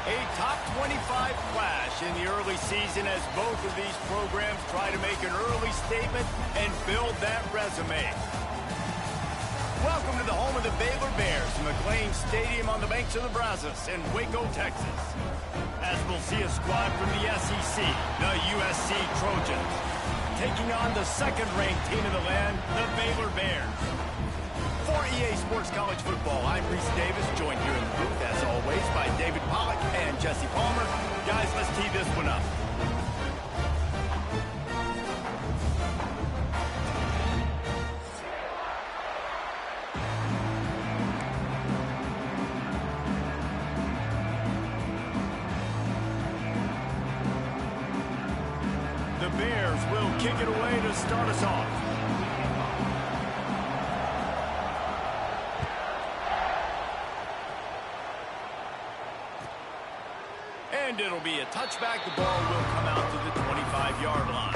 A top 25 clash in the early season as both of these programs try to make an early statement and build that resume. Welcome to the home of the Baylor Bears, McLean Stadium on the banks of the Brazos in Waco, Texas. As we'll see a squad from the SEC, the USC Trojans, taking on the second-ranked team of the land, the Baylor Bears. For EA Sports College Football, I'm Reese Davis, joined here in the booth, as always, by David Pollack and Jesse Palmer. Guys, let's tee this one up. The Bears will kick it away to start us off. And it'll be a touchback. The ball will come out to the 25-yard line.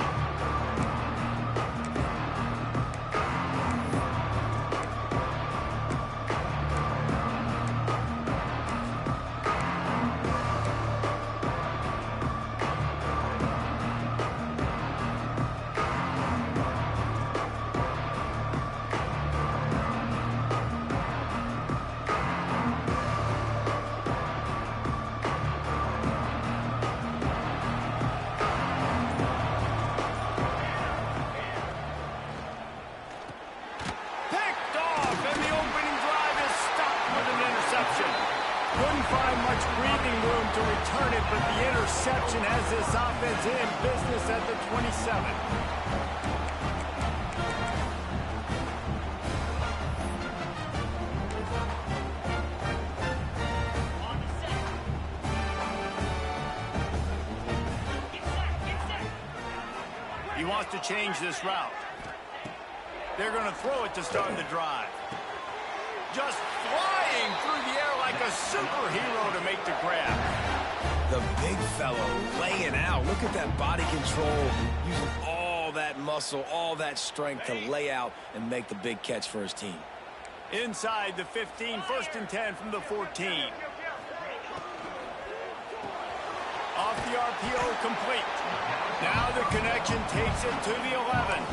Couldn't find much breathing room to return it, but the interception has this offense in business at the 27. He wants to change this route. They're going to throw it to start the drive. Just flying through the air like a superhero to make the grab. The big fellow laying out. Look at that body control, using all that muscle, all that strength to lay out and make the big catch for his team. Inside the 15, first and 10 from the 14. Off the RPO, complete. Now the connection takes it to the 11.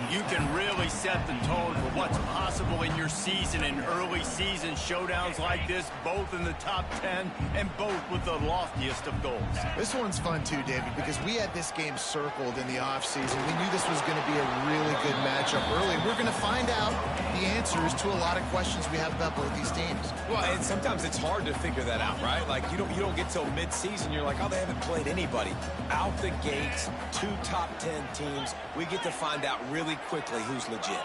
You can really set the tone for what's possible in your season in early season showdowns like this, both in the top 10 and both with the loftiest of goals. This one's fun too, David, because we had this game circled in the offseason. We knew this was going to be a really good matchup early. We're going to find out the answers to a lot of questions we have about both these teams. Well, and sometimes it's hard to figure that out, right? Like you don't get till mid-season, you're like, oh, they haven't played anybody. Out the gates, 2 top 10 teams. We get to find out really quickly who's legit.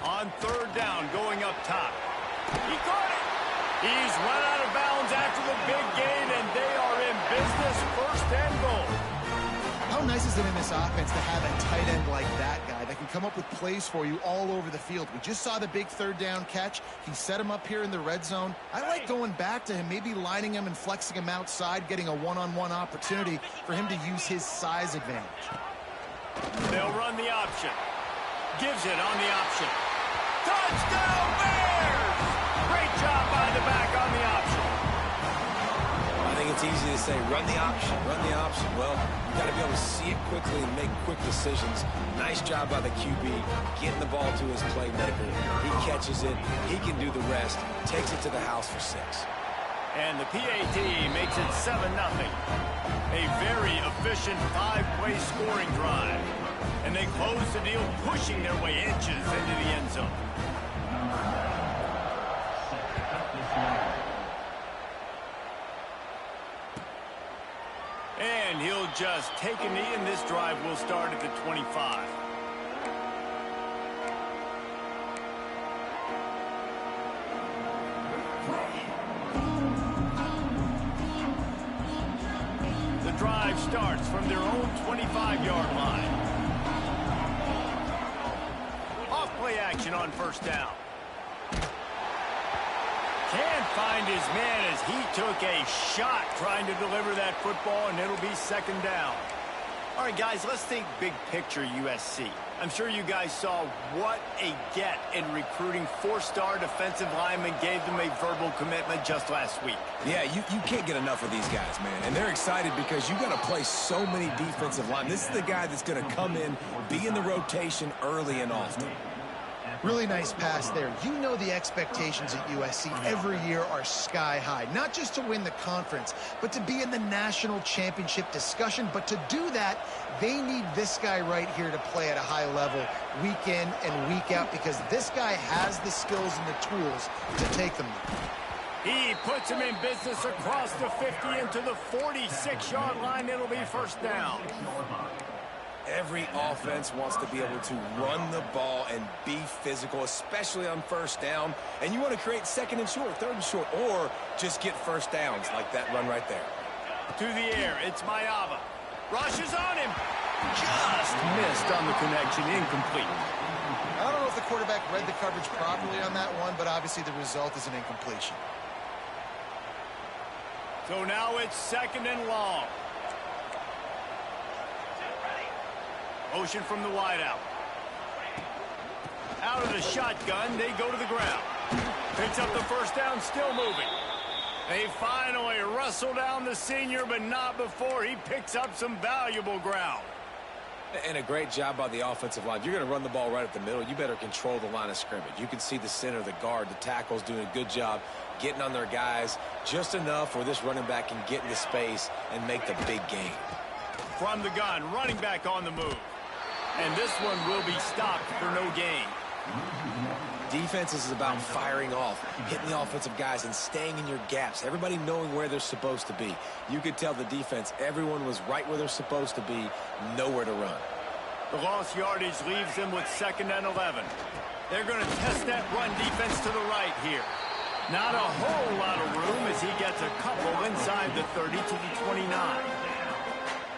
On third down, going up top. He caught it. He's run out of bounds after the big gain, and they are in business, first and goal. How nice is it in this offense to have a tight end like that guy that can come up with plays for you all over the field? We just saw the big third down catch. He set him up here in the red zone. I like going back to him, maybe lining him and flexing him outside, getting a one-on-one opportunity for him to use his size advantage. They'll run the option. Gives it on the option. Touchdown Bears! Great job by the back on the option. I think it's easy to say, run the option, run the option. Well, you got to be able to see it quickly and make quick decisions. Nice job by the QB, getting the ball to his playmaker. He catches it. He can do the rest. Takes it to the house for 6. And the PAT makes it 7-0. A very efficient 5-play scoring drive. And they close the deal, pushing their way inches into the end zone. And he'll just take a knee, and this drive will start at the 25. The drive starts from their own 25-yard line. Off-play action on first down. Can't find his man as he took a shot trying to deliver that football, and it'll be second down. All right, guys, let's think big picture USC. I'm sure you guys saw what a get in recruiting. 4-star defensive linemen gave them a verbal commitment just last week. Yeah, you can't get enough of these guys, man. And they're excited because you got to play so many defensive line. This is the guy that's going to come in, be in the rotation early and often. Really nice pass there. You know the expectations at USC every year are sky high. Not just to win the conference, but to be in the national championship discussion. But to do that, they need this guy right here to play at a high level week in and week out, because this guy has the skills and the tools to take them there. He puts him in business across the 50 into the 46-yard line. It'll be first down. Every offense wants to be able to run the ball and be physical, especially on first down. And you want to create second and short, third and short, or just get first downs like that run right there. To the air, it's Mayava. Rushes on him. Just missed on the connection, incomplete. I don't know if the quarterback read the coverage properly on that one, but obviously the result is an incompletion. So now it's second and long. Motion from the wideout. Out of the shotgun, they go to the ground. Picks up the first down, still moving. They finally wrestle down the senior, but not before he picks up some valuable ground. And a great job by the offensive line. If you're going to run the ball right at the middle, you better control the line of scrimmage. You can see the center, the guard, the tackles doing a good job getting on their guys just enough where this running back can get into space and make the big game. From the gun, running back on the move. And this one will be stopped for no gain. Defense is about firing off, hitting the offensive guys and staying in your gaps. Everybody knowing where they're supposed to be. You could tell the defense, everyone was right where they're supposed to be, nowhere to run. The lost yardage leaves them with second and 11. They're going to test that run defense to the right here. Not a whole lot of room as he gets a couple inside the 30 to the 29.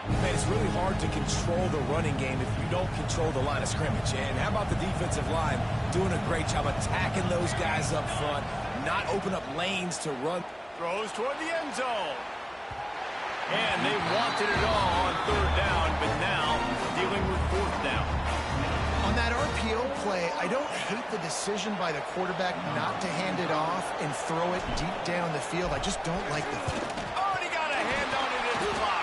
Man, it's really hard to control the running game if you don't control the line of scrimmage. And how about the defensive line doing a great job attacking those guys up front, not open up lanes to run. Throws toward the end zone. And they wanted it all on third down, but now dealing with fourth down. On that RPO play, I don't hate the decision by the quarterback not to hand it off and throw it deep down the field. I just don't like the throw. Oh, and he got a hand on it in the block.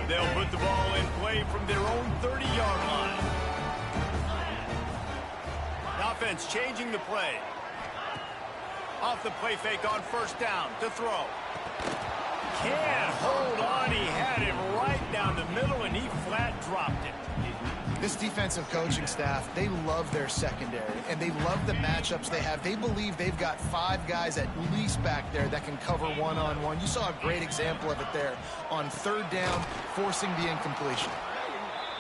They'll put the ball in play from their own 30-yard line. The offense changing the play. Off the play fake on first down to throw. Can't hold on. He had him right down the middle, and he flat dropped it. This defensive coaching staff, they love their secondary, and they love the matchups they have. They believe they've got 5 guys at least back there that can cover one-on-one. You saw a great example of it there on third down, forcing the incompletion.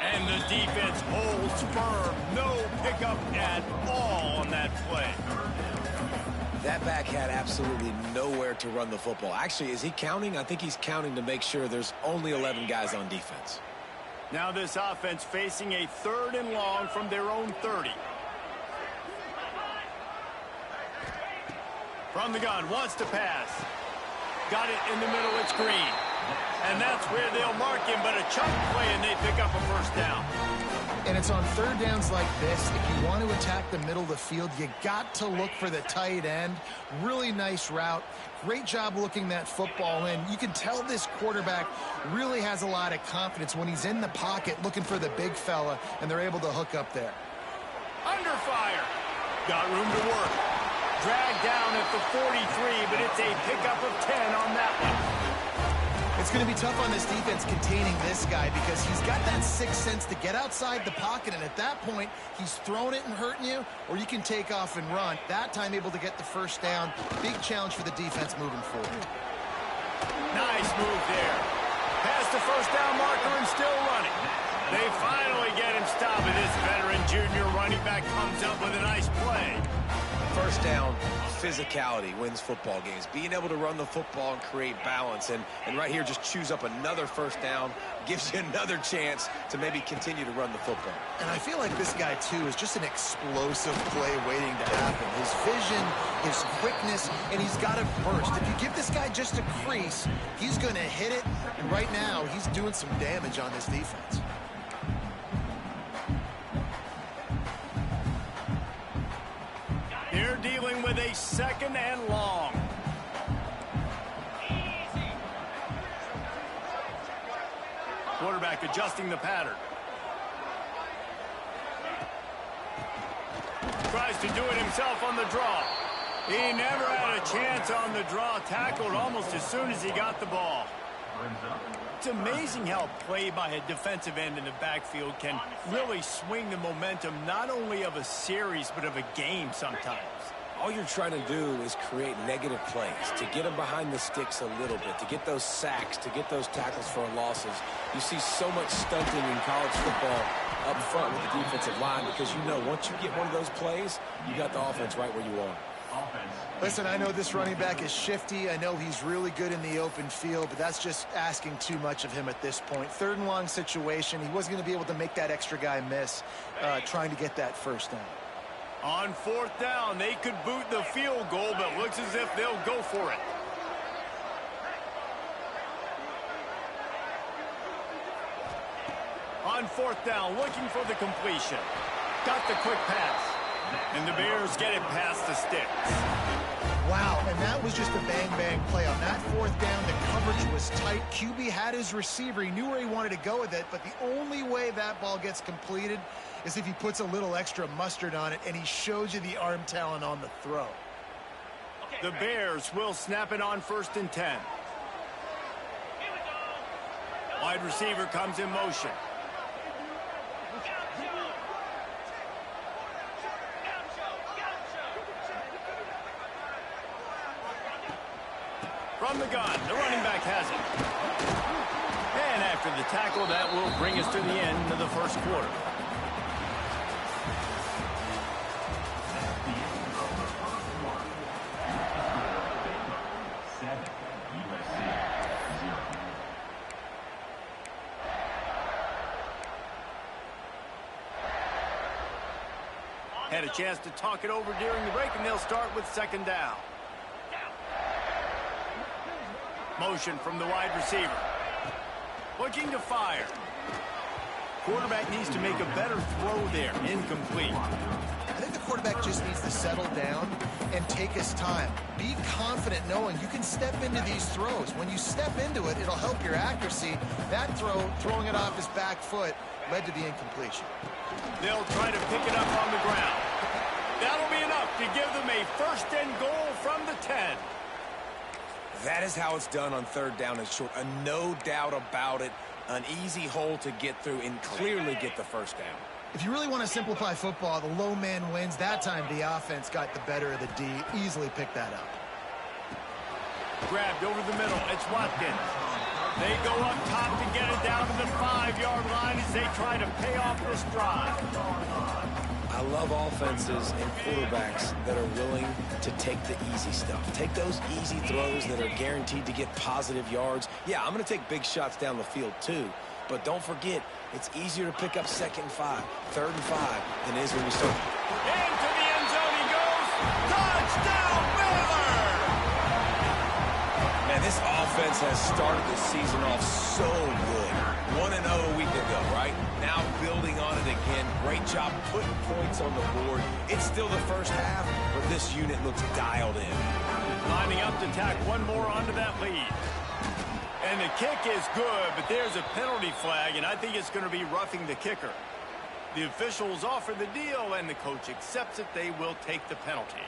And the defense holds firm. No pickup at all on that play. That back had absolutely nowhere to run the football. Actually, is he counting? I think he's counting to make sure there's only 11 guys on defense. Now this offense facing a third and long from their own 30. From the gun, wants to pass. Got it in the middle, it's Green. And that's where they'll mark him, but a chunk play and they pick up a first down. And it's on third downs like this, if you want to attack the middle of the field, you got to look for the tight end. Really nice route. Great job looking that football in. You can tell this quarterback really has a lot of confidence when he's in the pocket looking for the big fella, and they're able to hook up there. Under fire. Got room to work. Dragged down at the 43, but it's a pickup of 10 on that one. It's going to be tough on this defense containing this guy because he's got that sixth sense to get outside the pocket, and at that point, he's throwing it and hurting you, or you can take off and run. That time able to get the first down. Big challenge for the defense moving forward. Nice move there. Past the first down marker and still running. They finally get him stopped, and this veteran junior running back comes up with a nice play. first down, physicality wins football games. Being able to run the football and create balance. And right here, just choose up another first down, gives you another chance to maybe continue to run the football. And I feel like this guy, too, is just an explosive play waiting to happen. His vision, his quickness, and he's got a burst. If you give this guy just a crease, he's going to hit it. And right now, he's doing some damage on this defense. They're dealing with a 2nd and long. Quarterback adjusting the pattern. Tries to do it himself on the draw. He never had a chance on the draw. Tackled almost as soon as he got the ball. It's amazing how a play by a defensive end in the backfield can really swing the momentum not only of a series but of a game sometimes. All you're trying to do is create negative plays, to get them behind the sticks a little bit, to get those sacks, to get those tackles for losses. You see so much stunting in college football up front with the defensive line because you know once you get one of those plays, you got the offense right where you want it. Listen, I know this running back is shifty. I know he's really good in the open field, but that's just asking too much of him at this point. 3rd and long situation. He wasn't going to be able to make that extra guy miss trying to get that first down. On 4th down, they could boot the field goal, but looks as if they'll go for it. On 4th down, looking for the completion. Got the quick pass. And the Bears get it past the sticks. Wow, and that was just a bang-bang play. On that 4th down, the coverage was tight. QB had his receiver. He knew where he wanted to go with it, but the only way that ball gets completed is if he puts a little extra mustard on it, and he shows you the arm talent on the throw. The Bears will snap it on 1st and 10. Wide receiver comes in motion. From the gun, the running back has it. And after the tackle, that will bring us to the end of the 1st quarter. Had a chance to talk it over during the break, and they'll start with 2nd down. Motion from the wide receiver. Looking to fire. Quarterback needs to make a better throw there. Incomplete. I think the quarterback just needs to settle down and take his time. Be confident knowing you can step into these throws. When you step into it, it'll help your accuracy. That throw, throwing it off his back foot, led to the incompletion. They'll try to pick it up on the ground. That'll be enough to give them a 1st and goal from the 10. That is how it's done on 3rd down and short. No doubt about it. An easy hole to get through and clearly get the 1st down. If you really want to simplify football, the low man wins. That time the offense got the better of the D. Easily picked that up. Grabbed over the middle. It's Watkins. They go up top to get it down to the 5-yard line as they try to pay off this drive. I love offenses and quarterbacks that are willing to take the easy stuff. Take those easy throws that are guaranteed to get positive yards. Yeah, I'm going to take big shots down the field too. But don't forget, it's easier to pick up 2nd and 5, 3rd and 5 than it is when you start. Into the end zone he goes. Touchdown, Baylor! Man, this offense has started the season off so good. 1-0 a week ago, right? Now building on it again. Great job putting points on the board. It's still the 1st half, but this unit looks dialed in. Lining up to tack one more onto that lead. And the kick is good, but there's a penalty flag, and I think it's going to be roughing the kicker. The officials offer the deal, and the coach accepts it. They will take the penalty.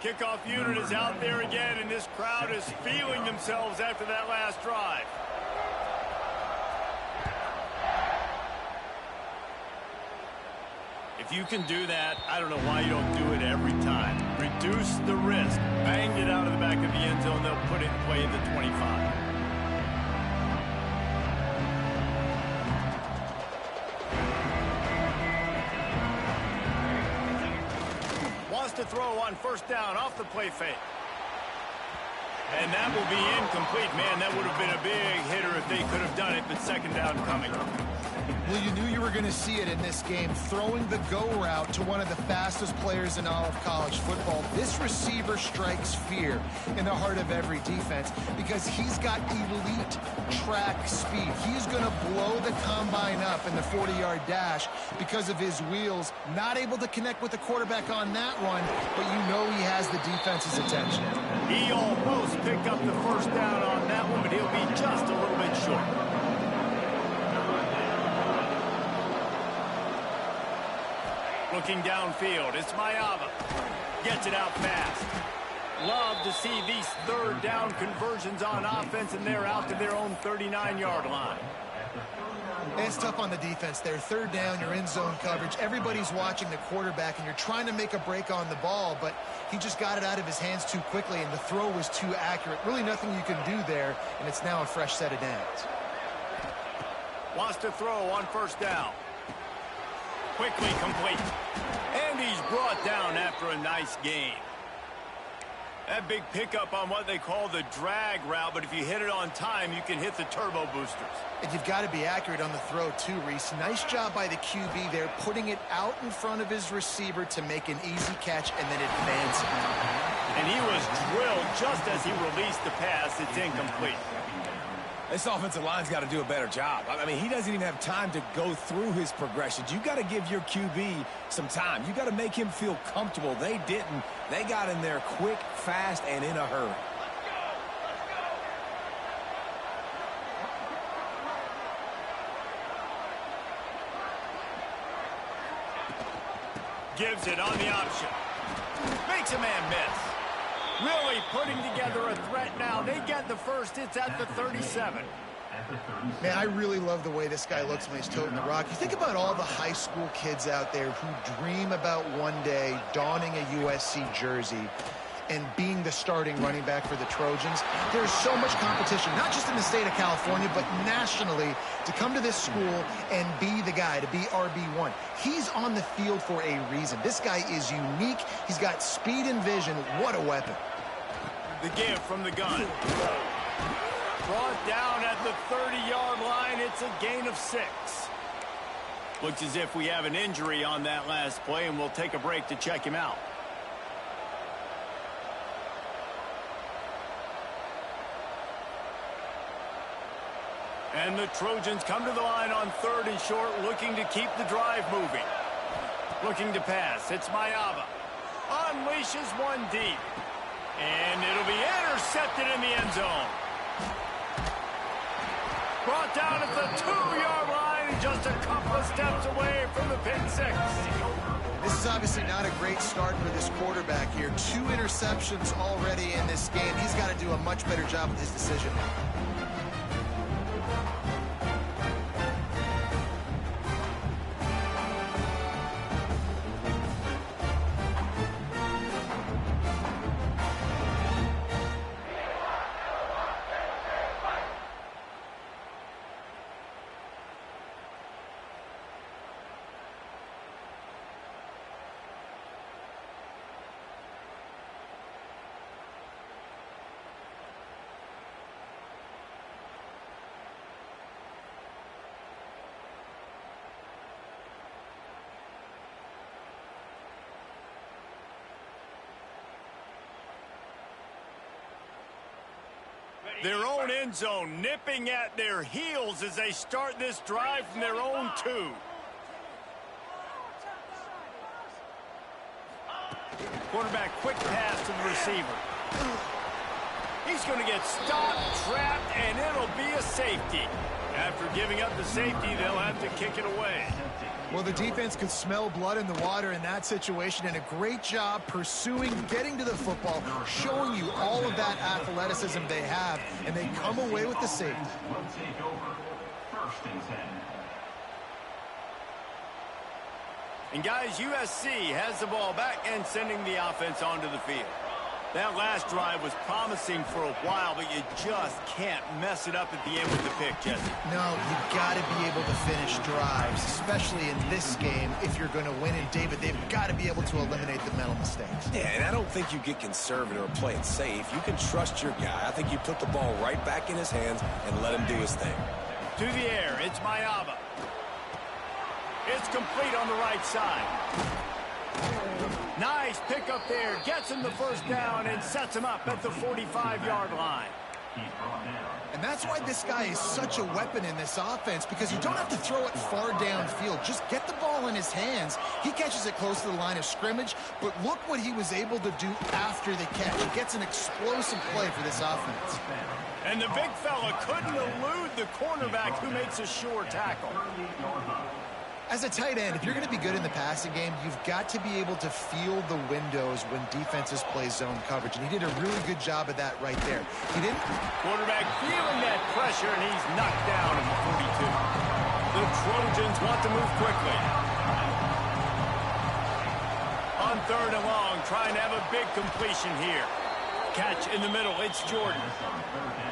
Kickoff unit is out there again, and this crowd is feeling themselves after that last drive. If you can do that, I don't know why you don't do it every time. Reduce the risk. Banged it out of the back of the end zone. They'll put it in play at the 25. Wants to throw on first down off the play fake. And that will be incomplete. Man, that would have been a big hitter if they could have done it, but second down coming. Well, you knew you were going to see it in this game, throwing the go route to one of the fastest players in all of college football. This receiver strikes fear in the heart of every defense because he's got elite track speed. He's going to blow the combine up in the 40-yard dash because of his wheels. Not able to connect with the quarterback on that one, but you know he has the defense's attention. He almost picked up the first down on that one, but he'll be just a little bit short. Looking downfield, it's Mayava. Gets it out fast. Love to see these third down conversions on offense, and they're out to their own 39-yard line. It's tough on the defense there. Third down, you're in zone coverage. Everybody's watching the quarterback, and you're trying to make a break on the ball, but he just got it out of his hands too quickly, and the throw was too accurate. Really nothing you can do there, and it's now a fresh set of downs. Wants to throw on first down. Quickly complete. And he's brought down after a nice gain. That big pickup on what they call the drag route, but if you hit it on time, you can hit the turbo boosters. And you've got to be accurate on the throw too, Reese. Nice job by the QB there, putting it out in front of his receiver to make an easy catch and then advance it. And he was drilled just as he released the pass. It's incomplete. This offensive line's got to do a better job. I mean, he doesn't even have time to go through his progressions. You got to give your QB some time. You got to make him feel comfortable. They didn't. They got in there quick, fast, and in a hurry. Gives it on the option. Makes a man miss. Really putting together a threat now. They get the first. It's at the 37. Man, I really love the way this guy looks when he's toting the rock. You think about all the high school kids out there who dream about one day donning a USC jersey and being the starting running back for the Trojans. There's so much competition, not just in the state of California, but nationally, to come to this school and be the guy, to be RB1. He's on the field for a reason. This guy is unique. He's got speed and vision. What a weapon. The give from the gun. Brought down at the 30-yard line. It's a gain of 6. Looks as if we have an injury on that last play, and we'll take a break to check him out. And the Trojans come to the line on 3rd and short, looking to keep the drive moving. Looking to pass. It's Mayava. Unleashes one deep. And it'll be intercepted in the end zone. Brought down at the 2-yard line, and just a couple of steps away from the pick 6. This is obviously not a great start for this quarterback here. 2 interceptions already in this game. He's got to do a much better job with his decision. Their own end zone nipping at their heels as they start this drive from their own 2. Quarterback quick pass to the receiver. He's going to get stopped, trapped, and it'll be a safety. After giving up the safety, they'll have to kick it away. Well, the defense could smell blood in the water in that situation, and a great job pursuing, getting to the football, showing you all of that athleticism they have, and they come away with the safety. And guys, USC has the ball back and sending the offense onto the field. That last drive was promising for a while, but you just can't mess it up at the end with the pick, Jesse. No, you've got to be able to finish drives, especially in this game if you're going to win. And, David, they've got to be able to eliminate the mental mistakes. Yeah, and I don't think you get conservative or play it safe. You can trust your guy. I think you put the ball right back in his hands and let him do his thing. To the air, it's Mayaba. It's complete on the right side. Nice pickup there. Gets him the first down and sets him up at the 45-yard line. And that's why this guy is such a weapon in this offense, because you don't have to throw it far downfield. Just get the ball in his hands. He catches it close to the line of scrimmage, but look what he was able to do after the catch. He gets an explosive play for this offense. And the big fella couldn't elude the cornerback who makes a sure tackle. As a tight end, if you're going to be good in the passing game, you've got to be able to feel the windows when defenses play zone coverage. And he did a really good job of that right there. He didn't. Quarterback feeling that pressure, and he's knocked down at the 42. The Trojans want to move quickly. On 3rd and long, trying to have a big completion here. Catch in the middle, it's Jordan.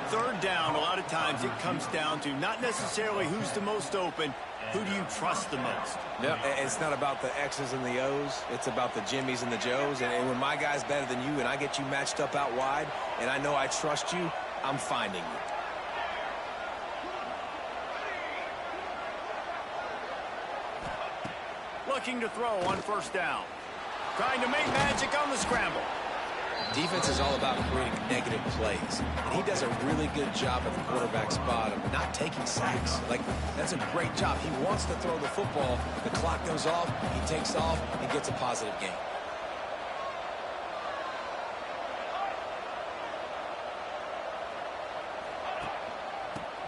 3rd down, a lot of times it comes down to not necessarily who's the most open, who do you trust the most? Yep, it's not about the X's and the O's. It's about the Jimmies and the Joes. And when my guy's better than you and I get you matched up out wide and I know I trust you, I'm finding you. Looking to throw on 1st down. Trying to make magic on the scramble. Defense is all about creating negative plays. And he does a really good job at the quarterback spot of not taking sacks. Like, that's a great job. He wants to throw the football. The clock goes off. He takes off and gets a positive gain.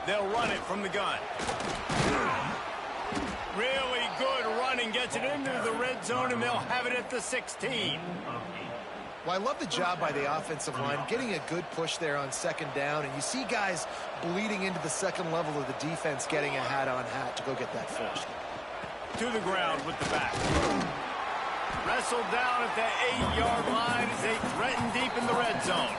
They'll run it from the gun. Really good running. Gets it into the red zone, and they'll have it at the 16. Well, I love the job by the offensive line, getting a good push there on 2nd down, and you see guys bleeding into the 2nd level of the defense getting a hat-on-hat to go get that first. To the ground with the back. Wrestled down at the 8-yard line as they threaten deep in the red zone.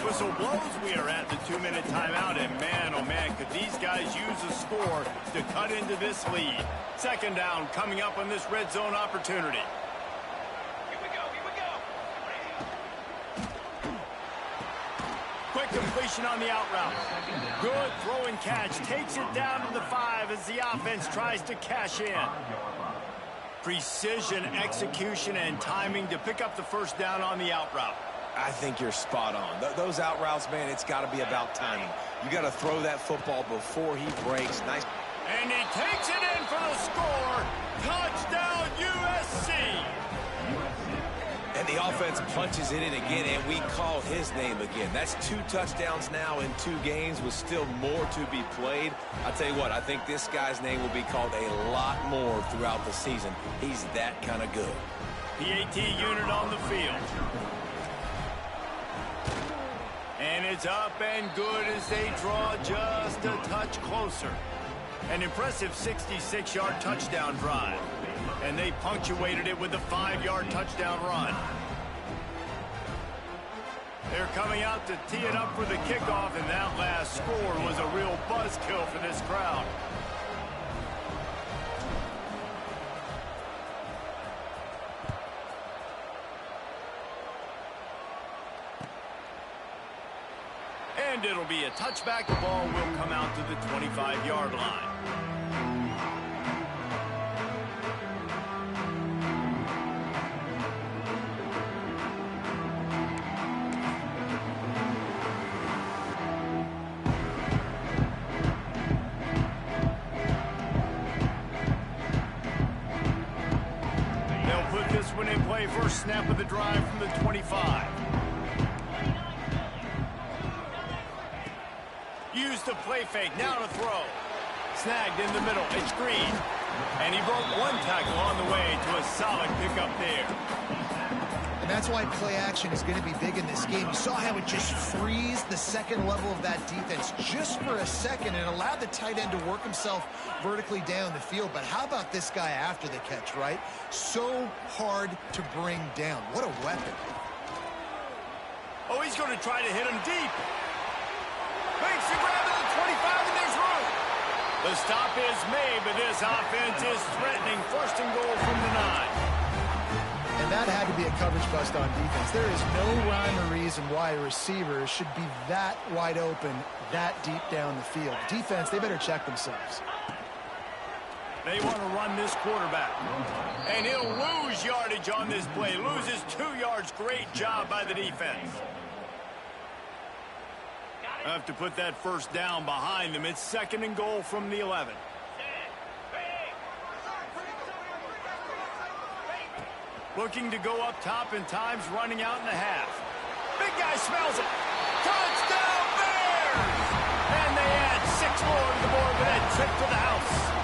Whistle blows. We are at the 2-minute timeout, and man, oh man, could these guys use a score to cut into this lead. 2nd down coming up on this red zone opportunity. Quick completion on the out route. Good throw and catch. Takes it down to the 5 as the offense tries to cash in. Precision, execution, and timing to pick up the 1st down on the out route. I think you're spot on. Those out routes, man, it's got to be about timing. You got to throw that football before he breaks. Nice. And he takes it in for the score. Touchdown, USC. And the offense punches it in again, and we call his name again. That's 2 touchdowns now in 2 games with still more to be played. I tell you what, I think this guy's name will be called a lot more throughout the season. He's that kind of good. PAT unit on the field. And it's up and good as they draw just a touch closer. An impressive 66-yard touchdown drive. And they punctuated it with a 5-yard touchdown run. They're coming out to tee it up for the kickoff, and that last score was a real buzzkill for this crowd. And it'll be a touchback. The ball will come out to the 25-yard line. When they play first snap of the drive from the 25. Use the play fake, now to throw. Snagged in the middle, it's Green. And he broke 1 tackle on the way to a solid pickup there. And that's why play action is going to be big in this game. You saw how it just frees the 2nd level of that defense just for a second and allowed the tight end to work himself vertically down the field. But how about this guy after the catch, right? So hard to bring down. What a weapon. Oh, he's going to try to hit him deep. Makes the grab at the 25, and there's room. The stop is made, but this offense is threatening. First and goal from the 9. And that had to be a coverage bust on defense. There is no rhyme or reason why a receiver should be that wide open, that deep down the field. Defense, they better check themselves. They want to run this quarterback. And he'll lose yardage on this play. Loses 2 yards. Great job by the defense. I have to put that first down behind them. It's second and goal from the 11. Looking to go up top, and time's running out in the half. Big guy smells it. Touchdown, Bears! And they add 6 more to the board with that trip to the house.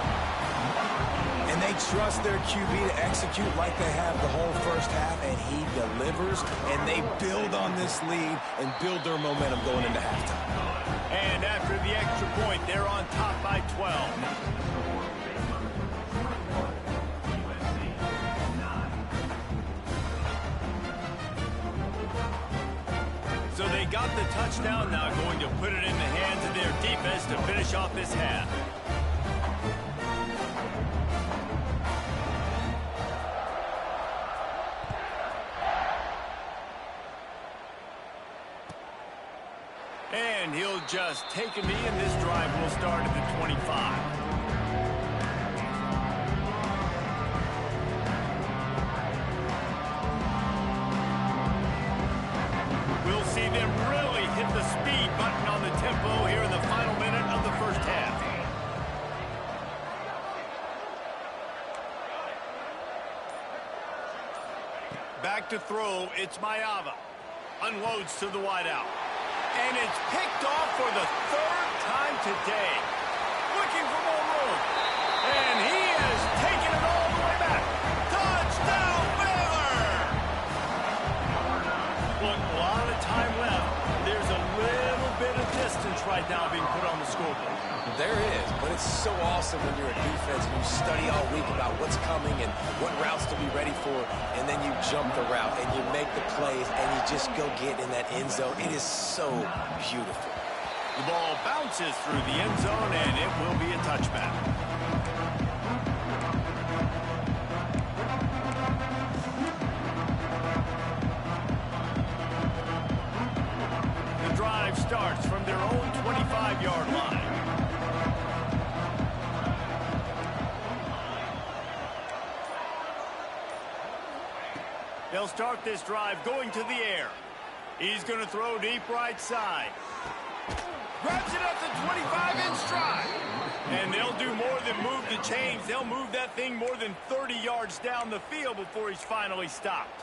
And they trust their QB to execute like they have the whole first half, and he delivers, and they build on this lead and build their momentum going into halftime. And after the extra point, they're on top by 12. So they got the touchdown, now going to put it in the hands of their defense to finish off this half. And he'll just take a knee, and this drive will start at the 25. We'll see them really hit the speed button on the tempo here in the final minute of the first half. Back to throw, it's Mayava. Unloads to the wideout. And it's picked off for the 3rd time today. Looking for more room. And he has taken it all the way back. Touchdown, Baylor! Look, a lot of time left. There's a little bit of distance right now being put on the scoreboard. There is, but it's so awesome when you're a defense and you study all week about what's coming and what routes to be ready for, and then you jump the route and you make the plays and you just go get in that end zone. It is so beautiful. The ball bounces through the end zone, and it will be a touchback. The drive starts from their own 25-yard line. They'll start this drive going to the air. He's going to throw deep right side. Grabs it up the 25 in stride. And they'll do more than move the chains. They'll move that thing more than 30 yards down the field before he's finally stopped.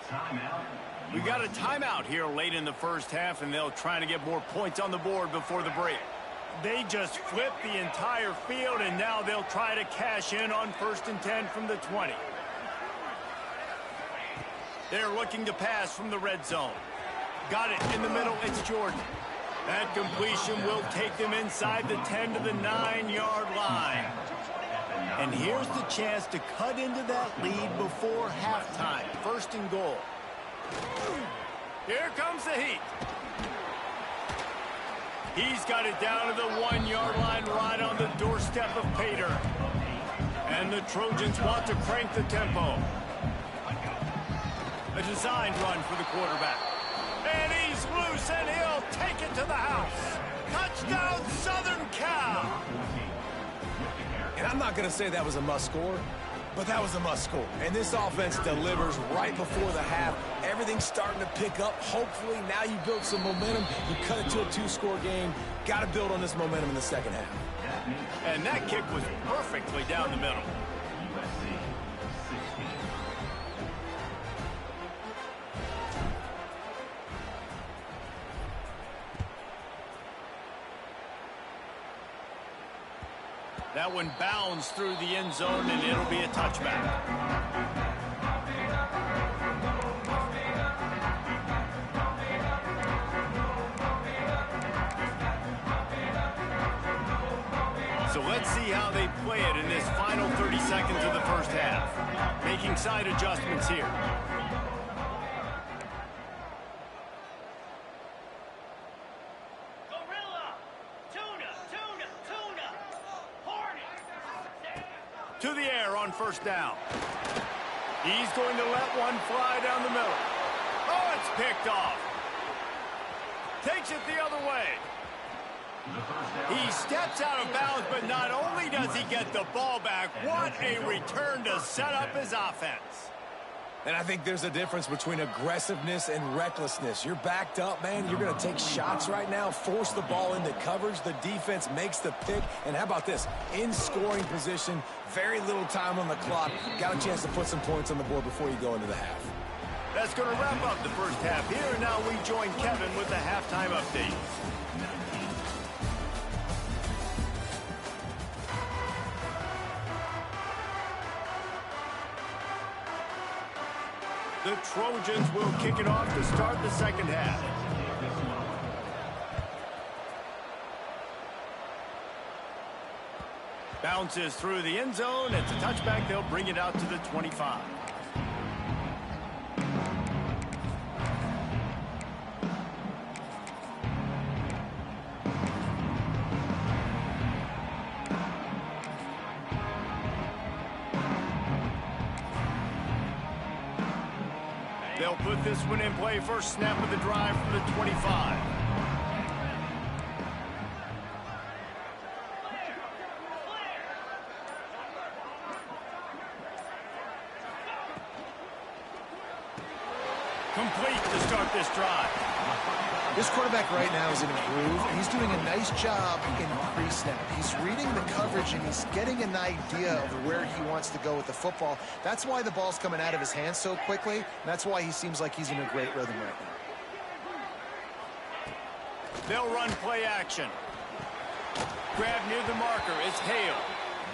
We got a timeout here late in the first half, and they'll try to get more points on the board before the break. They just flipped the entire field, and now they'll try to cash in on 1st and 10 from the 20. They're looking to pass from the red zone. Got it in the middle. It's Jordan. That completion will take them inside the 10 to the 9-yard line. And here's the chance to cut into that lead before halftime. 1st and goal. Here comes the heat. He's got it down to the 1-yard line right on the doorstep of Pater. And the Trojans want to crank the tempo. A designed run for the quarterback. And he's loose, and he'll take it to the house. Touchdown, Southern Cal. And I'm not going to say that was a must-score, but that was a must-score. And this offense delivers right before the half. Everything's starting to pick up. Hopefully, now you build some momentum. You cut it to a 2-score game. Got to build on this momentum in the second half. And that kick was perfectly down the middle. That one bounds through the end zone, and it'll be a touchback. So let's see how they play it in this final 30 seconds of the first half. Making side adjustments here. To the air on first down. He's going to let one fly down the middle. Oh, it's picked off. Takes it the other way. He steps out of bounds, but not only does he get the ball back, what a return to set up his offense. And I think there's a difference between aggressiveness and recklessness. You're backed up, man. You're going to take shots right now, force the ball into coverage. The defense makes the pick. And how about this? In scoring position, very little time on the clock. Got a chance to put some points on the board before you go into the half. That's going to wrap up the first half here. And now we join Kevin with the halftime update. The Trojans will kick it off to start the second half. Bounces through the end zone. It's a touchback. They'll bring it out to the 25. They'll put this one in play. First snap of the drive from the 25. Complete to start this drive. This quarterback right now is in a groove, and he's doing a nice job in pre-snap. He's reading the coverage, and he's getting an idea of where he wants to go with the football. That's why the ball's coming out of his hands so quickly, and that's why he seems like he's in a great rhythm right now. They'll run play action. Grab near the marker. It's Hale.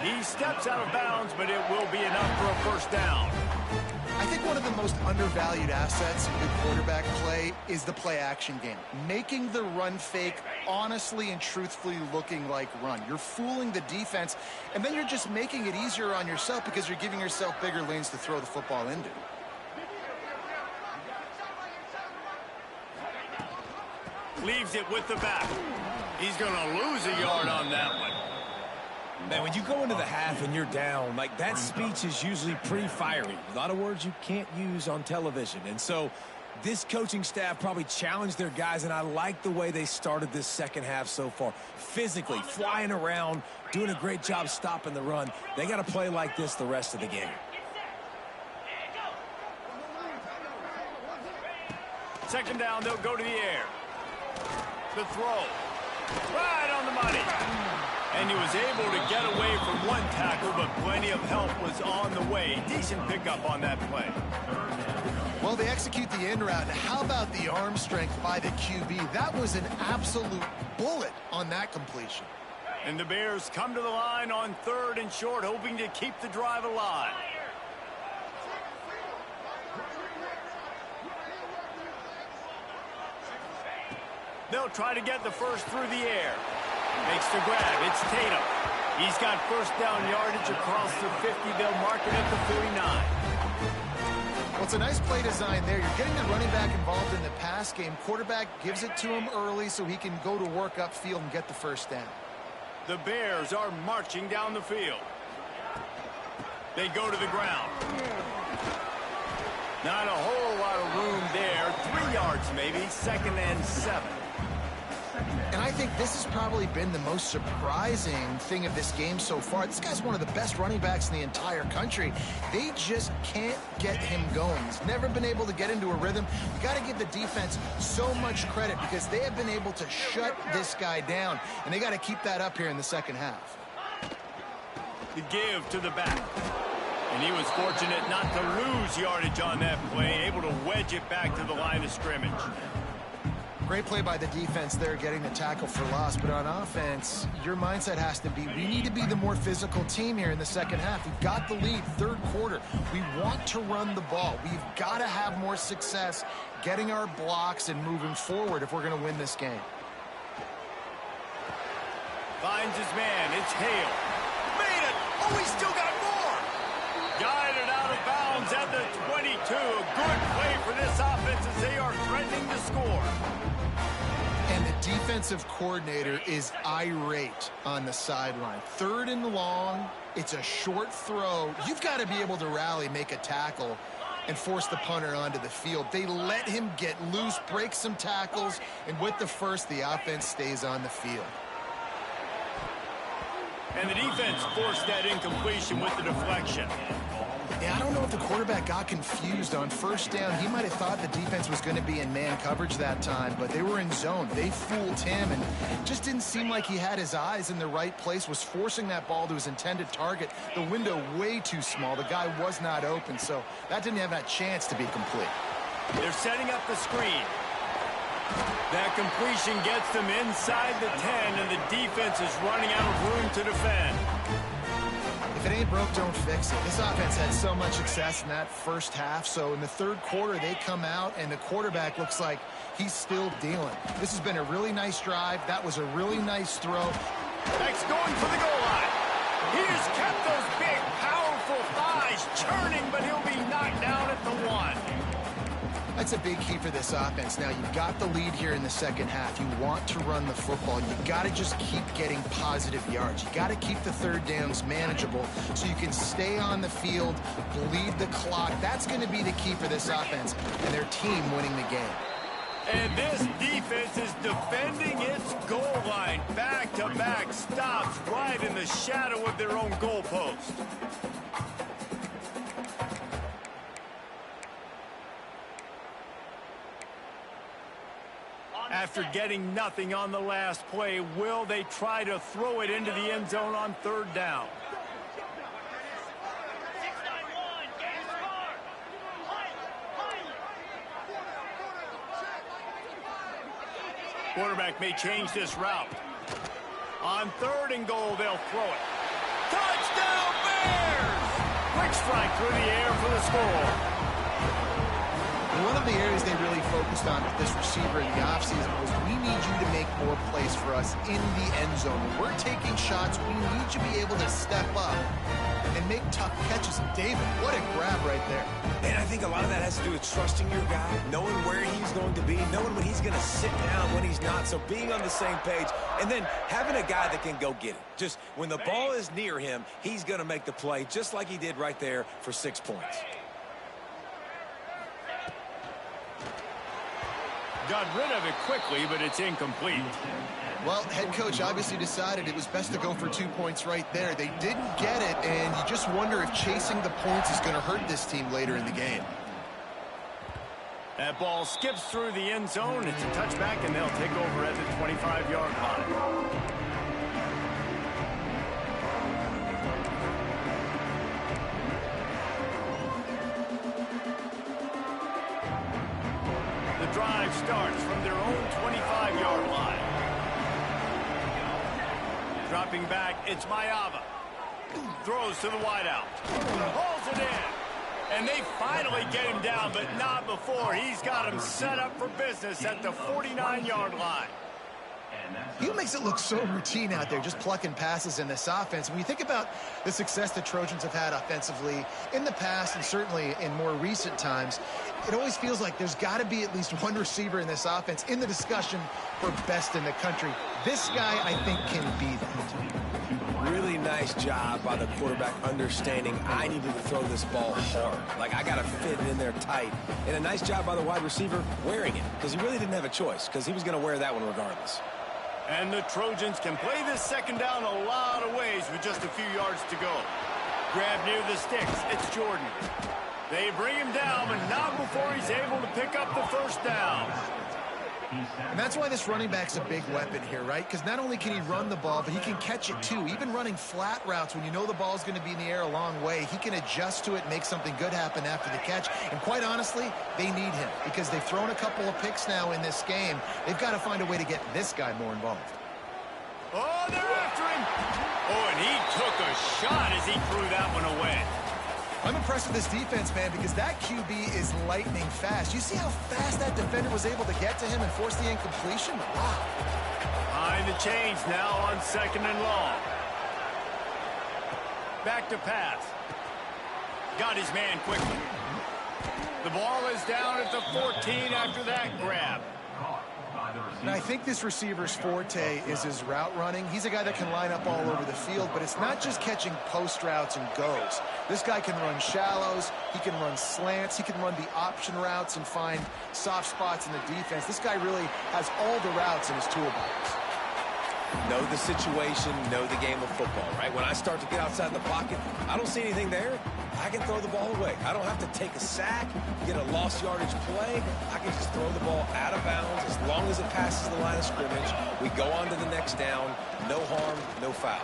He steps out of bounds, but it will be enough for a first down. I think one of the most undervalued assets in good quarterback play is the play-action game. Making the run fake honestly and truthfully looking like run. You're fooling the defense, and then you're just making it easier on yourself because you're giving yourself bigger lanes to throw the football into. Leaves it with the back. He's going to lose a yard on that one. Man, when you go into the half and you're down, like that speech is usually pretty fiery. A lot of words you can't use on television. And so this coaching staff probably challenged their guys, and I like the way they started this second half so far. Physically, flying around, doing a great job stopping the run. They got to play like this the rest of the game. Second down, they'll go to the air. The throw. Right on the money. And he was able to get away from one tackle, but plenty of help was on the way. Decent pickup on that play. Well, they execute the in route. How about the arm strength by the QB? That was an absolute bullet on that completion. And the Bears come to the line on 3rd and short, hoping to keep the drive alive. They'll try to get the first through the air. Makes the grab. It's Tatum. He's got first down yardage across the 50. They'll mark it at the 49. Well, it's a nice play design there. You're getting the running back involved in the pass game. Quarterback gives it to him early so he can go to work upfield and get the first down. The Bears are marching down the field. They go to the ground. Not a whole lot of room there. 3 yards maybe. 2nd and 7. And I think this has probably been the most surprising thing of this game so far. This guy's one of the best running backs in the entire country. They just can't get him going. He's never been able to get into a rhythm. You got to give the defense so much credit because they have been able to shut this guy down, and they got to keep that up here in the second half. The give to the back. And he was fortunate not to lose yardage on that play, able to wedge it back to the line of scrimmage. Great play by the defense there, getting the tackle for loss. But on offense, your mindset has to be, we need to be the more physical team here in the second half. We've got the lead, 3rd quarter. We want to run the ball. We've got to have more success getting our blocks and moving forward if we're going to win this game. Finds his man. It's Hale. Made it. Oh, he's still got more. Guided out of bounds at the 22. A good play for this offense as they are threatening to score. And the defense defensive coordinator is irate on the sideline. 3rd and long. It's a short throw. You've got to be able to rally, make a tackle, and force the punter onto the field. They let him get loose, break some tackles, and with the first, the offense stays on the field. And the defense forced that incompletion with the deflection. Yeah, I don't know if the quarterback got confused on 1st down. He might have thought the defense was going to be in man coverage that time, but they were in zone. They fooled him, and just didn't seem like he had his eyes in the right place, was forcing that ball to his intended target. The window way too small. The guy was not open, so that didn't have that chance to be complete. They're setting up the screen. That completion gets them inside the 10, and the defense is running out of room to defend. If it ain't broke, don't fix it. This offense had so much success in that first half, so in the 3rd quarter, they come out, and the quarterback looks like he's still dealing. This has been a really nice drive. That was a really nice throw. Beck's going for the goal line. He has kept those big, powerful thighs churning, but he'll be knocked down at the 1. That's a big key for this offense. Now, you've got the lead here in the second half. You want to run the football. You've got to just keep getting positive yards. You've got to keep the 3rd downs manageable so you can stay on the field, bleed the clock. That's going to be the key for this offense and their team winning the game. And this defense is defending its goal line. Back-to-back stops right in the shadow of their own goalpost. After getting nothing on the last play, will they try to throw it into the end zone on 3rd down? Quarterback may change this route. On 3rd and goal, they'll throw it. Touchdown, Bears! Quick strike through the air for the score. One of the areas they really focused on with this receiver in the offseason was we need you to make more plays for us in the end zone. When we're taking shots, we need you to be able to step up and make tough catches. And David, what a grab right there. And I think a lot of that has to do with trusting your guy, knowing where he's going to be, knowing when he's going to sit down, when he's not. So being on the same page, and then having a guy that can go get it. Just when the ball is near him, he's going to make the play, just like he did right there for 6 points. Got rid of it quickly, but it's incomplete. Well, head coach obviously decided it was best to go for 2 points right there. They didn't get it, and you just wonder if chasing the points is going to hurt this team later in the game. That ball skips through the end zone. It's a touchback, and they'll take over at the 25-yard line. Drive starts from their own 25-yard line. Dropping back, it's Mayava. Throws to the wideout. Hauls it in. And they finally get him down, but not before. He's got him set up for business at the 49-yard line. He makes it look so routine out there, just plucking passes in this offense. When you think about the success the Trojans have had offensively in the past and certainly in more recent times, it always feels like there's got to be at least one receiver in this offense in the discussion for best in the country. This guy, I think, can be that. Really nice job by the quarterback understanding I needed to throw this ball hard. Like, I got to fit it in there tight. And a nice job by the wide receiver wearing it, because he really didn't have a choice, because he was going to wear that one regardless. And the Trojans can play this second down a lot of ways with just a few yards to go. Grab near the sticks. It's Jordan. They bring him down, but not before he's able to pick up the first down. And that's why this running back's a big weapon here, right? Because not only can he run the ball, but he can catch it too. Even running flat routes when you know the ball's going to be in the air a long way, he can adjust to it and make something good happen after the catch. And quite honestly, they need him because they've thrown a couple of picks now in this game. They've got to find a way to get this guy more involved. Oh, they're after him. Oh, and he took a shot as he threw that one away. I'm impressed with this defense, man, because that QB is lightning fast. You see how fast that defender was able to get to him and force the incompletion? Wow. Behind the chains now on 2nd and long. Back to pass. Got his man quickly. The ball is down at the 14 after that grab. And I think this receiver's forte is his route running. He's a guy that can line up all over the field, but it's not just catching post routes and goes. This guy can run shallows, he can run slants, he can run the option routes and find soft spots in the defense. This guy really has all the routes in his toolbox. Know the situation, know the game of football, right? When I start to get outside the pocket, I don't see anything there. I can throw the ball away. I don't have to take a sack, get a lost yardage play. I can just throw the ball out of bounds as long as it passes the line of scrimmage. We go on to the next down. No harm, no foul.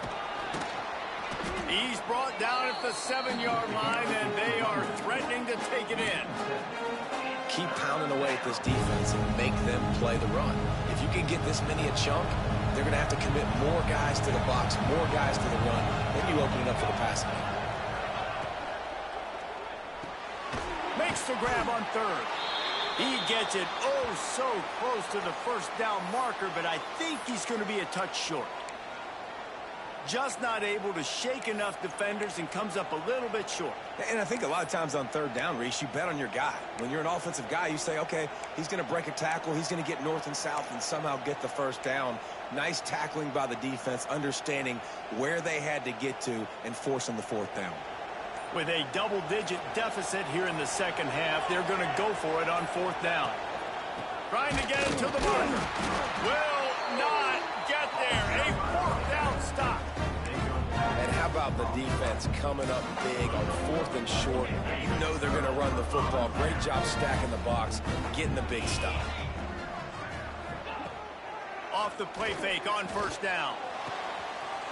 He's brought down at the 7-yard line, and they are threatening to take it in. Keep pounding away at this defense and make them play the run. If you can get this many a chunk, they're going to have to commit more guys to the box, more guys to the run. Then you open it up for the passing game. Makes the grab on third. He gets it oh so close to the first down marker, but I think he's going to be a touch short. Just not able to shake enough defenders and comes up a little bit short. And I think a lot of times on third down, Reese, you bet on your guy. When you're an offensive guy, you say, okay, he's going to break a tackle, he's going to get north and south and somehow get the first down. Nice tackling by the defense, understanding where they had to get to and forcing the fourth down. With a double-digit deficit here in the second half, they're going to go for it on fourth down. Trying to get it to the marker. Will not get there. A fourth down stop. And how about the defense coming up big on fourth and short? You know they're going to run the football. Great job stacking the box, getting the big stop. Off the play fake on first down.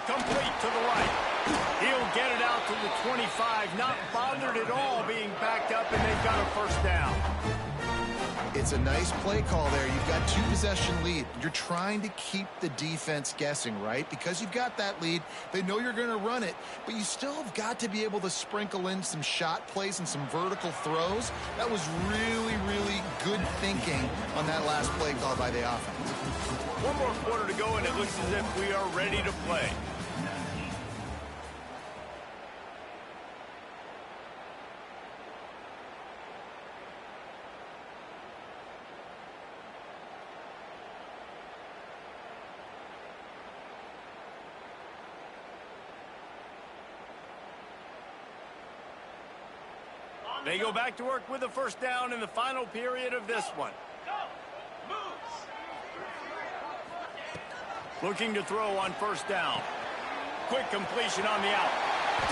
Complete to the right. He'll get it out to the 25. Not bothered at all being backed up, and they've got a first down. It's a nice play call there. You've got 2-possession lead. You're trying to keep the defense guessing, right? Because you've got that lead, they know you're going to run it, but you still have got to be able to sprinkle in some shot plays and some vertical throws. That was really, really good thinking on that last play call by the offense. One more quarter to go, and it looks as if we are ready to play. They go back to work with a first down in the final period of this one. Looking to throw on first down. Quick completion on the out.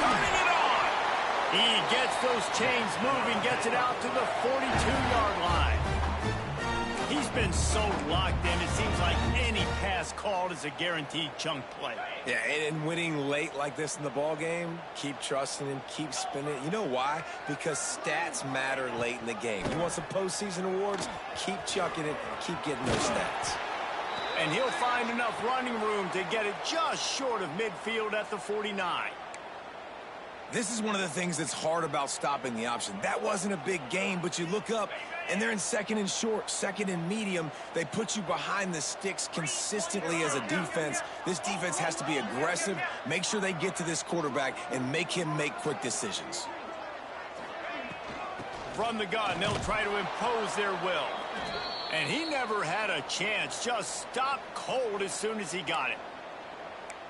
Turning it on. He gets those chains moving, gets it out to the 42-yard line. He's been so locked in, it seems like any pass called is a guaranteed chunk play. Yeah, and winning late like this in the ball game, keep trusting him, keep spinning it. You know why? Because stats matter late in the game. You want some postseason awards? Keep chucking it, keep getting those stats. And he'll find enough running room to get it just short of midfield at the 49. This is one of the things that's hard about stopping the option. That wasn't a big game, but you look up, and they're in second and short, second and medium. They put you behind the sticks consistently as a defense. This defense has to be aggressive, make sure they get to this quarterback, and make him make quick decisions. From the gun, they'll try to impose their will. And he never had a chance, just stopped cold as soon as he got it.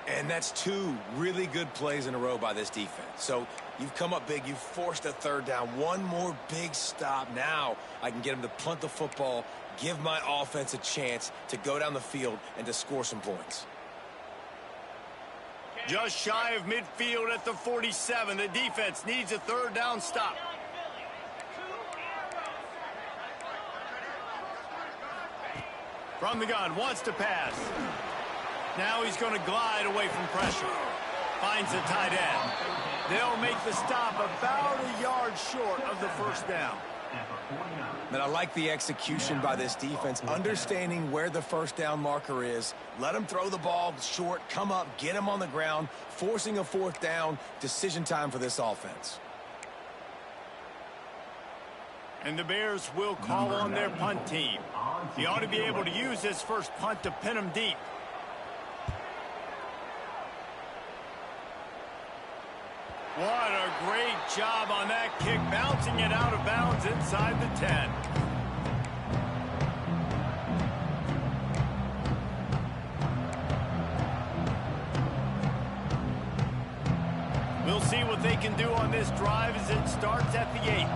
And that's 2 really good plays in a row by this defense. So you've come up big. You've forced a third down. One more big stop. Now I can get him to punt the football, give my offense a chance to go down the field and to score some points. Just shy of midfield at the 47. The defense needs a third down stop. From the gun, wants to pass. Now he's going to glide away from pressure. Finds the tight end. They'll make the stop about a yard short of the first down. And I like the execution by this defense, understanding where the first down marker is. Let him throw the ball short, come up, get him on the ground, forcing a fourth down. Decision time for this offense. And the Bears will call on their punt team. He ought to be able to use this first punt to pin him deep. What a great job on that kick, bouncing it out of bounds inside the 10. what they can do on this drive as it starts at the 8.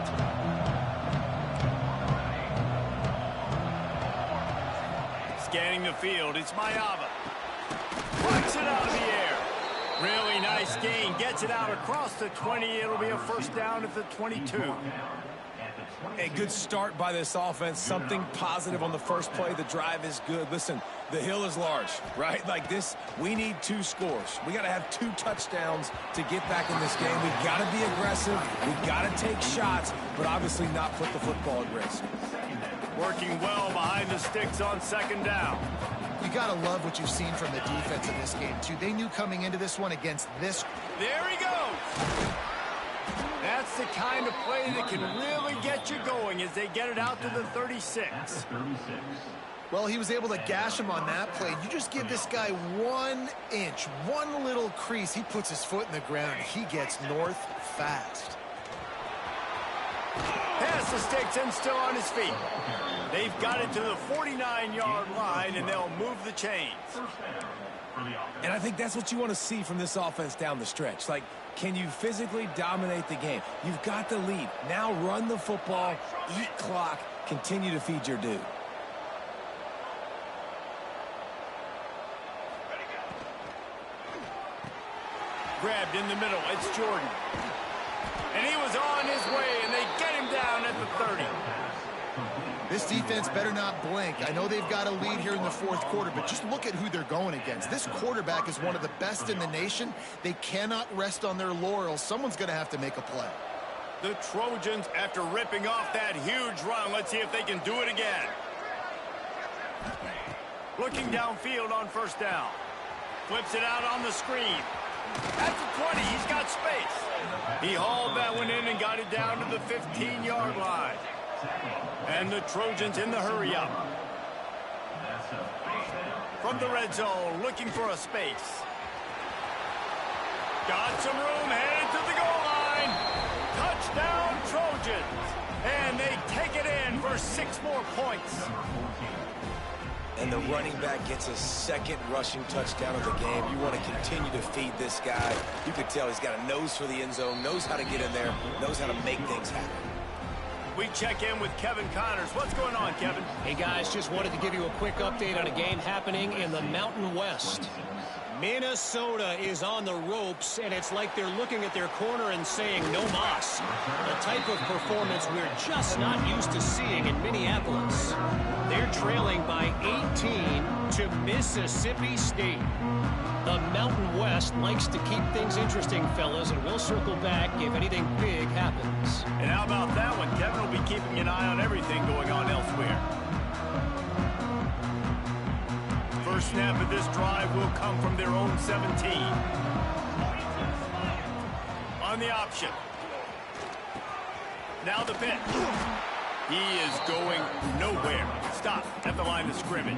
Scanning the field, it's Mayava. Plucks it out of the air. Really nice gain. Gets it out across the 20. It'll be a first down at the 22. A good start by this offense. Something positive on the first play. The drive is good. Listen, the hill is large, right? Like this, we need 2 scores. We got to have 2 touchdowns to get back in this game. We've got to be aggressive. We've got to take shots, but obviously not put the football at risk. Working well behind the sticks on second down. You got to love what you've seen from the defense in this game, too. They knew coming into this one against this. There he goes. That's the kind of play that can really get you going as they get it out to the 36. Well, he was able to gash him on that play. You just give this guy 1 inch, one little crease. He puts his foot in the ground. He gets north fast. Past the sticks and still on his feet. They've got it to the 49-yard line, and they'll move the chains. And I think that's what you want to see from this offense down the stretch. Like, can you physically dominate the game? You've got the lead. Now run the football, eat clock, continue to feed your dude. Grabbed in the middle. It's Jordan. And he was on his way, and they get him down at the 30. This defense better not blink. I know they've got a lead here in the fourth quarter, but just look at who they're going against. This quarterback is one of the best in the nation. They cannot rest on their laurels. Someone's going to have to make a play. The Trojans, after ripping off that huge run, let's see if they can do it again. Looking downfield on first down. Flips it out on the screen. At the 20, he's got space. He hauled that one in and got it down to the 15-yard line. And the Trojans in the hurry-up. From the red zone, looking for a space. Got some room, headed to the goal line. Touchdown, Trojans. And they take it in for 6 more points. And the running back gets a second rushing touchdown of the game. You want to continue to feed this guy. You could tell he's got a nose for the end zone, knows how to get in there, knows how to make things happen. We check in with Kevin Connors. What's going on, Kevin? Hey, guys, just wanted to give you a quick update on a game happening in the Mountain West. Minnesota is on the ropes, and it's like they're looking at their corner and saying, no mas. A type of performance we're just not used to seeing in Minneapolis. They're trailing by 18 to Mississippi State. The Mountain West likes to keep things interesting, fellas, and we'll circle back if anything big happens. And how about that one? Kevin will be keeping an eye on everything going on elsewhere. First snap of this drive will come from their own 17. On the option. Now the pitch. He is going nowhere. Stop at the line of scrimmage.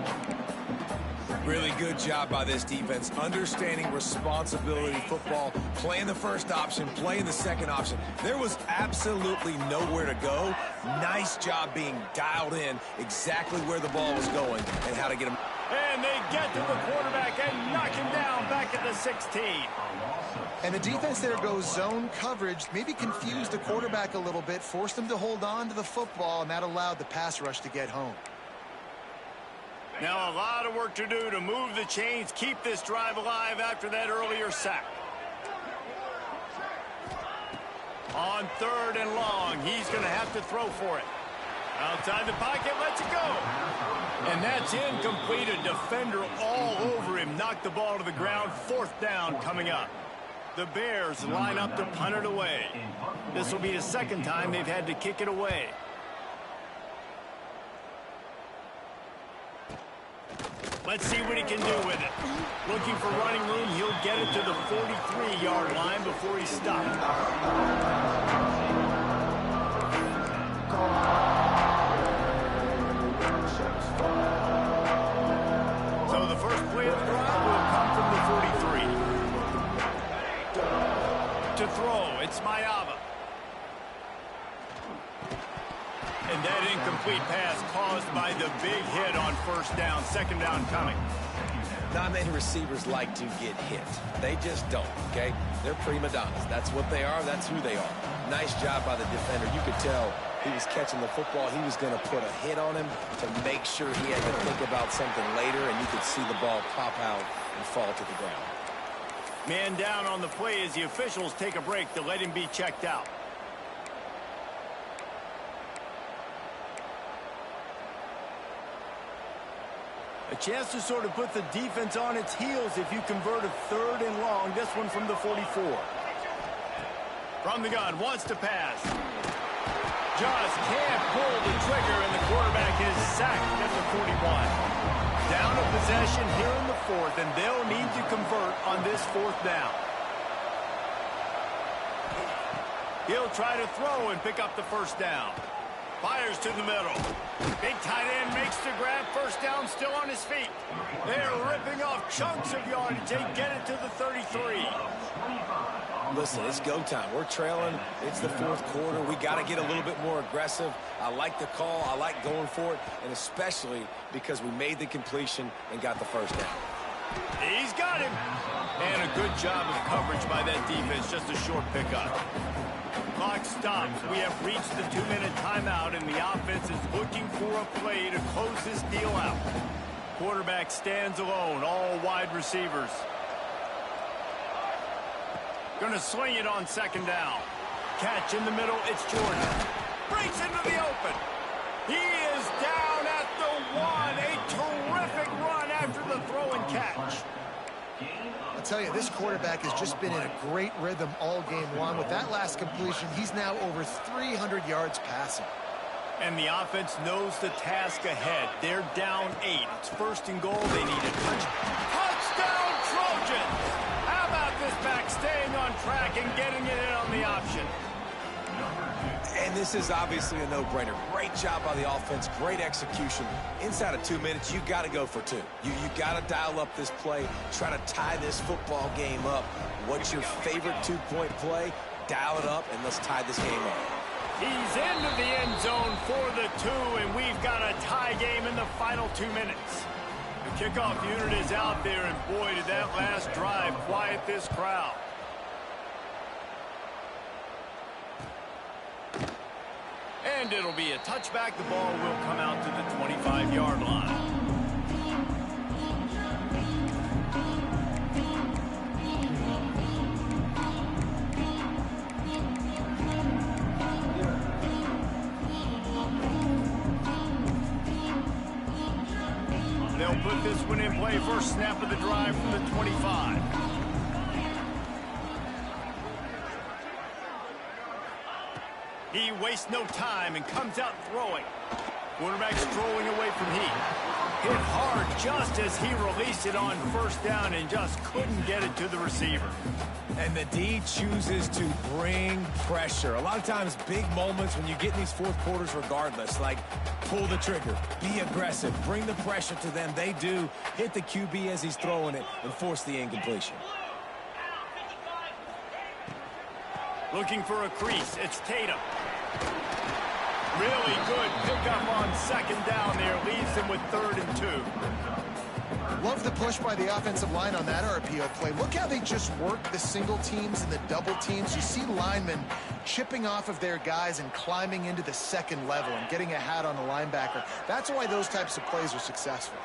Really good job by this defense, understanding responsibility football, playing the first option, playing the second option. There was absolutely nowhere to go. Nice job being dialed in exactly where the ball was going and how to get him. And they get to the quarterback and knock him down back at the 16. And the defense there goes zone coverage, maybe confused the quarterback a little bit, forced him to hold on to the football, and that allowed the pass rush to get home. Now a lot of work to do to move the chains, keep this drive alive after that earlier sack. On 3rd and long, he's going to have to throw for it. Outside the pocket, lets it go. And that's incomplete. A defender all over him. Knocked the ball to the ground. 4th down coming up. The Bears line up to punt it away. This will be the second time they've had to kick it away. Let's see what he can do with it. Looking for running room. He'll get it to the 43-yard line before he's stopped. So the first play of the drive will come from the 43. To throw, it's Mayava. And that incomplete pass caused by the big hit on first down. 2nd down coming. Not many receivers like to get hit. They just don't, okay? They're prima donnas. That's what they are. That's who they are. Nice job by the defender. You could tell he was catching the football. He was going to put a hit on him to make sure he had to think about something later, and you could see the ball pop out and fall to the ground. Man down on the play as the officials take a break to let him be checked out. A chance to sort of put the defense on its heels if you convert a 3rd and long. This one from the 44. From the gun, wants to pass. Just can't pull the trigger, and the quarterback is sacked at the 41. Down a possession here in the 4th, and they'll need to convert on this 4th down. He'll try to throw and pick up the 1st down. Fires to the middle. Big tight end makes the grab. 1st down, still on his feet. They're ripping off chunks of yardage. They get it to the 33. Listen, it's go time. We're trailing. It's the 4th quarter. We got to get a little bit more aggressive. I like the call. I like going for it, and especially because we made the completion and got the 1st down. He's got him. And a good job of coverage by that defense. Just a short pickup. Clock stops. We have reached the 2-minute timeout, and the offense is looking for a play to close this deal out. Quarterback stands alone, all wide receivers. Going to sling it on 2nd down. Catch in the middle, it's Jordan. Breaks into the open. He is down at the 1. A terrific run after the throw and catch. I'll tell you, this quarterback has just been in a great rhythm all game long. With that last completion, he's now over 300 yards passing. And the offense knows the task ahead. They're down 8. It's 1st and goal. They need a touchdown Trojans! How about this back staying on track and getting it in on the option? And this is obviously a no-brainer. Great job by the offense. Great execution. Inside of 2 minutes, you got to go for 2. You got to dial up this play. Try to tie this football game up. What's your favorite 2-point play? Dial it up, and let's tie this game up. He's into the end zone for the 2, and we've got a tie game in the final 2 minutes. The kickoff unit is out there, and boy, did that last drive quiet this crowd. And it'll be a touchback. The ball will come out to the 25-yard line. They'll put this one in play. First snap of the drive from the 25. He wastes no time and comes out throwing. Quarterback strolling away from heat. Hit hard just as he released it on 1st down and just couldn't get it to the receiver. And the D chooses to bring pressure. A lot of times, big moments when you get in these 4th quarters regardless, like pull the trigger, be aggressive, bring the pressure to them. They do hit the QB as he's throwing it and force the incompletion. Looking for a crease. It's Tatum. Really good pickup on 2nd down there. Leaves them with 3rd and 2. Love the push by the offensive line on that RPO play. Look how they just work the single teams and the double teams. You see linemen chipping off of their guys and climbing into the 2nd level and getting a hat on the linebacker. That's why those types of plays are successful.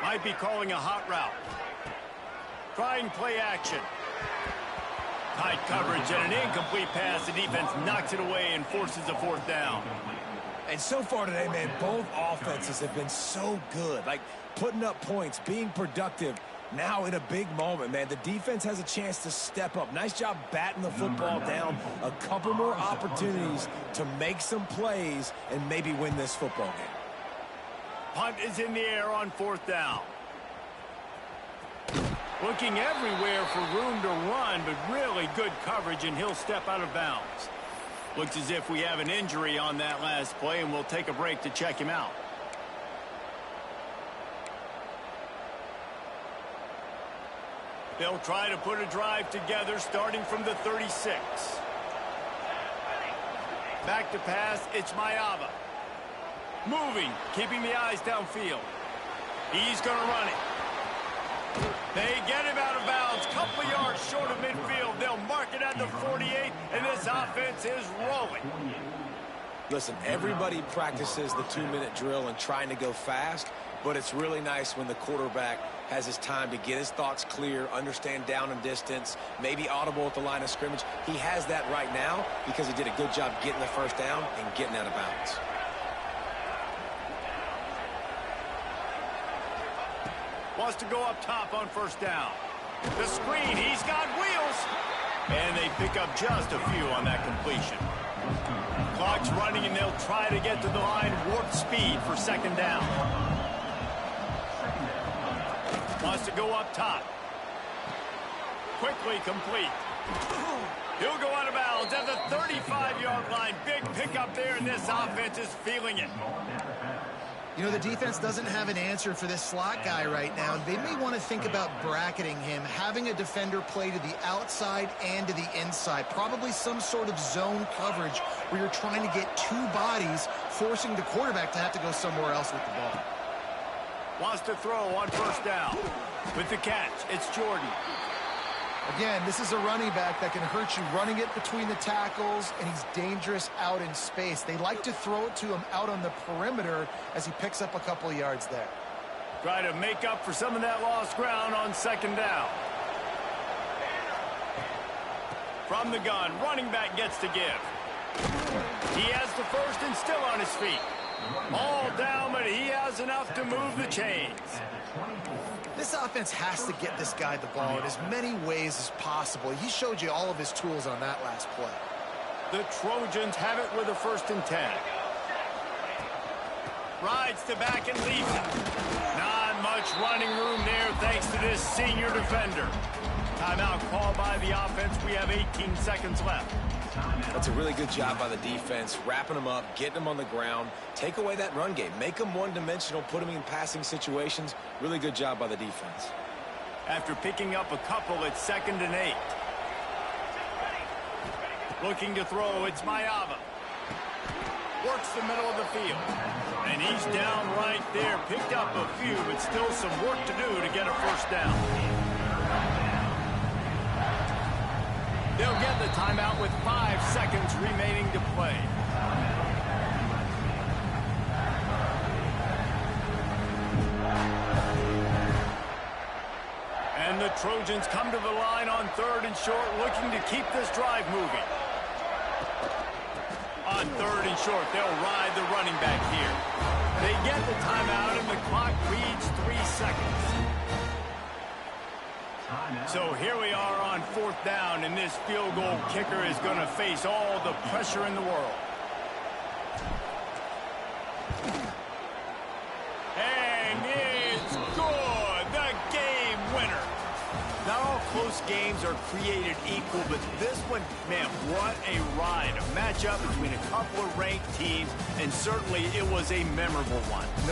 Might be calling a hot route. Trying play action. Tight coverage and an incomplete pass. The defense knocks it away and forces a 4th down. And so far today, man, both offenses have been so good. Like, putting up points, being productive. Now in a big moment, man, the defense has a chance to step up. Nice job batting the football down. A couple more opportunities to make some plays and maybe win this football game. Punt is in the air on 4th down. Looking everywhere for room to run, but really good coverage, and he'll step out of bounds. Looks as if we have an injury on that last play, and we'll take a break to check him out. They'll try to put a drive together starting from the 36. Back to pass, it's Mayava. Moving, keeping the eyes downfield. He's going to run it. They get him out of bounds. Couple yards short of midfield. They'll mark it at the 48, and this offense is rolling. Listen, everybody practices the 2-minute drill and trying to go fast, but it's really nice when the quarterback has his time to get his thoughts clear, understand down and distance, maybe audible at the line of scrimmage. He has that right now because he did a good job getting the first down and getting out of bounds. Wants to go up top on first down. The screen, he's got wheels. And they pick up just a few on that completion. Clock's running, and they'll try to get to the line warp speed for second down. Wants to go up top. Quickly complete. He'll go out of bounds at the 35-yard line. Big pickup there, and this offense is feeling it. You know, the defense doesn't have an answer for this slot guy right now. They may want to think about bracketing him, having a defender play to the outside and to the inside. Probably some sort of zone coverage where you're trying to get two bodies, forcing the quarterback to have to go somewhere else with the ball. Wants to throw on first down. With the catch, it's Jordan. Again, this is a running back that can hurt you running it between the tackles, and he's dangerous out in space. They like to throw it to him out on the perimeter as he picks up a couple of yards there. Try to make up for some of that lost ground on second down. From the gun, running back gets to give. He has the first and still on his feet. All down, but he has enough to move the chains. This offense has to get this guy the ball in as many ways as possible. He showed you all of his tools on that last play. The Trojans have it with a 1st and 10. Rides to back and leaves it. Not much running room there thanks to this senior defender. Timeout called by the offense. We have 18 seconds left. That's a really good job by the defense, wrapping them up, getting them on the ground. Take away that run game. Make them one-dimensional, put them in passing situations. Really good job by the defense. After picking up a couple, it's 2nd and 8. Looking to throw, it's Mayava. Works the middle of the field. And he's down right there. Picked up a few, but still some work to do to get a first down. They'll get the timeout with 5 seconds remaining to play. And the Trojans come to the line on 3rd and short, looking to keep this drive moving. On 3rd and short, they'll ride the running back here. They get the timeout, and the clock reads 3 seconds. So here we are on 4th down, and this field goal kicker is going to face all the pressure in the world. And it's good! The game winner! Not all close games are created equal, but this one, man, what a ride. A matchup between a couple of ranked teams, and certainly it was a memorable one. No